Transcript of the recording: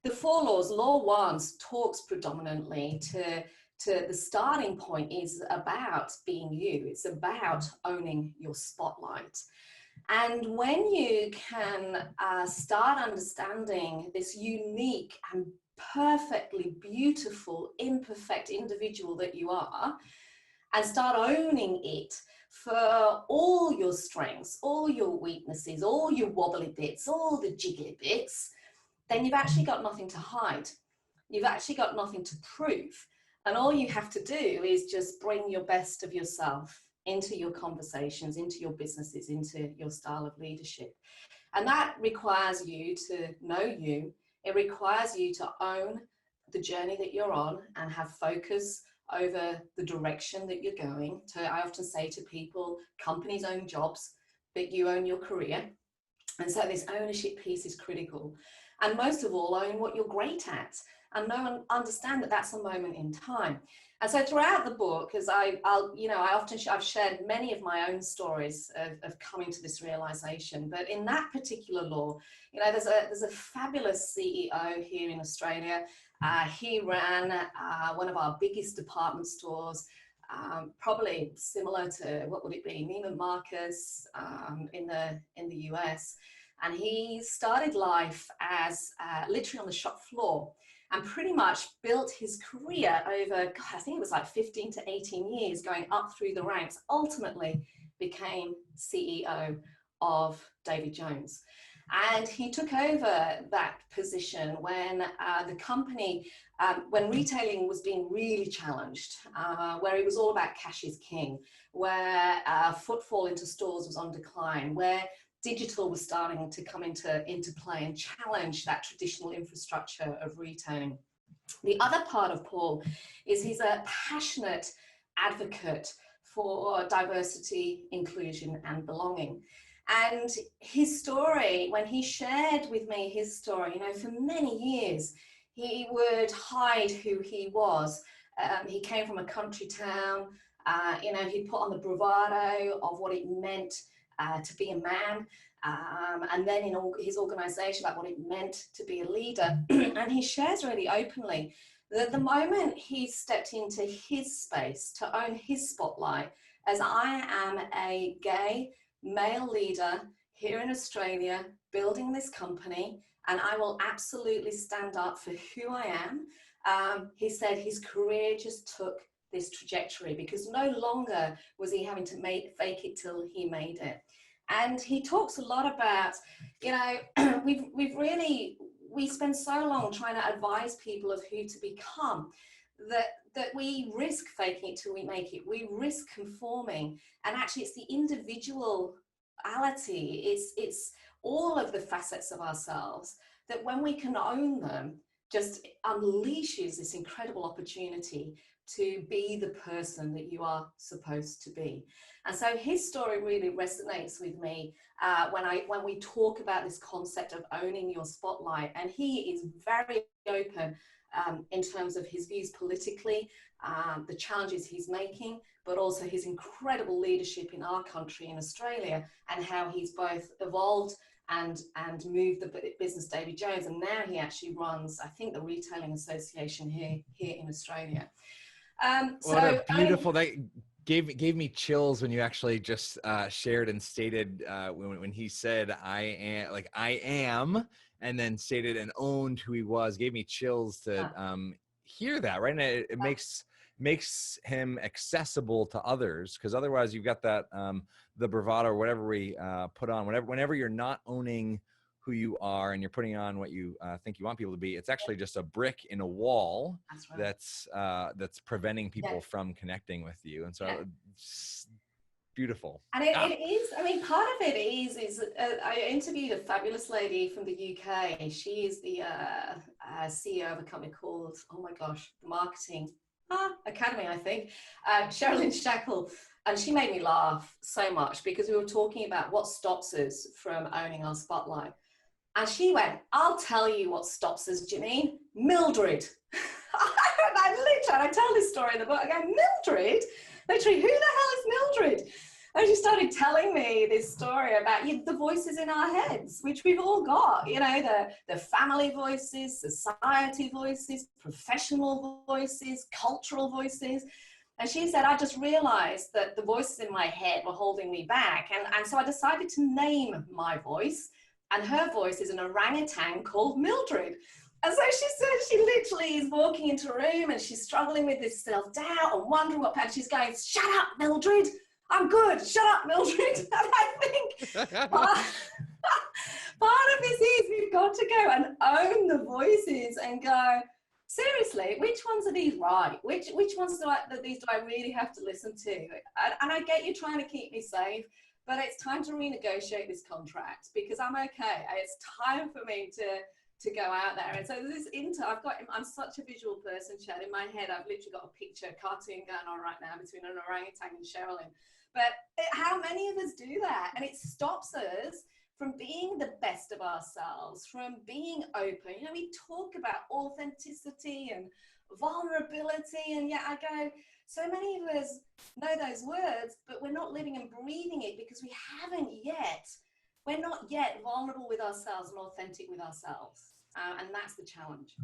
the 4 laws, law 1 talks predominantly to the starting point is about being you. It's about owning your spotlight. And when you can start understanding this unique and perfectly beautiful, imperfect individual that you are, and start owning it for all your strengths, all your weaknesses, all your wobbly bits, all the jiggly bits, then you've actually got nothing to hide. You've actually got nothing to prove. And all you have to do is just bring your best of yourself into your conversations, into your businesses, into your style of leadership. And that requires you to know you. It requires you to own the journey that you're on and have focus over the direction that you're going. So I often say to people, companies own jobs, but you own your career. And so this ownership piece is critical. And most of all, own what you're great at and know and understand that that's a moment in time. And so throughout the book, as I've shared many of my own stories of coming to this realization, but in that particular law, there's a fabulous CEO here in Australia. He ran one of our biggest department stores, probably similar to, what would it be, Neiman Marcus in the US. And he started life as literally on the shop floor, and pretty much built his career over, I think it was like 15 to 18 years, going up through the ranks, ultimately became CEO of David Jones. And he took over that position when the company, when retailing was being really challenged, where it was all about cash is king, where footfall into stores was on decline, where digital was starting to come into play and challenge that traditional infrastructure of retailing. The other part of Paul is he's a passionate advocate for diversity, inclusion, and belonging. And his story, when he shared with me his story, for many years, he would hide who he was. He came from a country town, he'd put on the bravado of what it meant to be a man, and then in his organization about what it meant to be a leader. And he shares really openly that the moment he stepped into his space to own his spotlight, as I am a gay male leader here in Australia, building this company, and I will absolutely stand up for who I am. He said his career just took this trajectory because no longer was he having to fake it till he made it. And he talks a lot about, we spend so long trying to advise people of who to become that we risk faking it till we make it. We risk conforming. And actually it's the individuality, it's all of the facets of ourselves that when we can own them, just unleashes this incredible opportunity to be the person that you are supposed to be. And so his story really resonates with me when we talk about this concept of owning your spotlight. And he is very open in terms of his views politically, the challenges he's making, but also his incredible leadership in our country, in Australia, and how he's both evolved and moved the business David Jones. And now he actually runs, I think, the Retailing Association here in Australia. What a beautiful, that gave me chills when you actually just shared and stated when he said I am, and then stated and owned who he was. Gave me chills to hear that, right? And it makes him accessible to others, because otherwise you've got that the bravado or whatever we put on, whenever you're not owning who you are and you're putting on what you think you want people to be, it's actually just a brick in a wall. That's right. That's preventing people from connecting with you. And so it's beautiful. And it is, I mean, part of it is I interviewed a fabulous lady from the UK. She is the CEO of a company called, oh my gosh, the Marketing Academy, I think, Sherilyn Shackle. And she made me laugh so much because we were talking about what stops us from owning our spotlight. And she went, I'll tell you what stops us, Janine, Mildred. I tell this story in the book, I go, Mildred? Literally, who the hell is Mildred? And she started telling me this story about the voices in our heads, which we've all got, you know, the family voices, society voices, professional voices, cultural voices. And she said, I just realized that the voices in my head were holding me back. And so I decided to name my voice. And her voice is an orangutan called Mildred. And so she said she literally is walking into a room and she's struggling with this self-doubt and wondering what, and she's going, shut up, Mildred. I'm good. Shut up, Mildred. And I think part of this is we've got to go and own the voices and go, seriously, which ones are these right? Which ones do I really have to listen to? And I get you trying to keep me safe, but it's time to renegotiate this contract because I'm okay. It's time for me to go out there. And so this I'm such a visual person, Chad. In my head, I've literally got a picture, cartoon going on right now between an orangutan and Sherilyn. But how many of us do that? And it stops us from being the best of ourselves, from being open. You know, we talk about authenticity and vulnerability, and yet I go, so many of us know those words, but we're not living and breathing it because we're not yet vulnerable with ourselves and authentic with ourselves. And that's the challenge.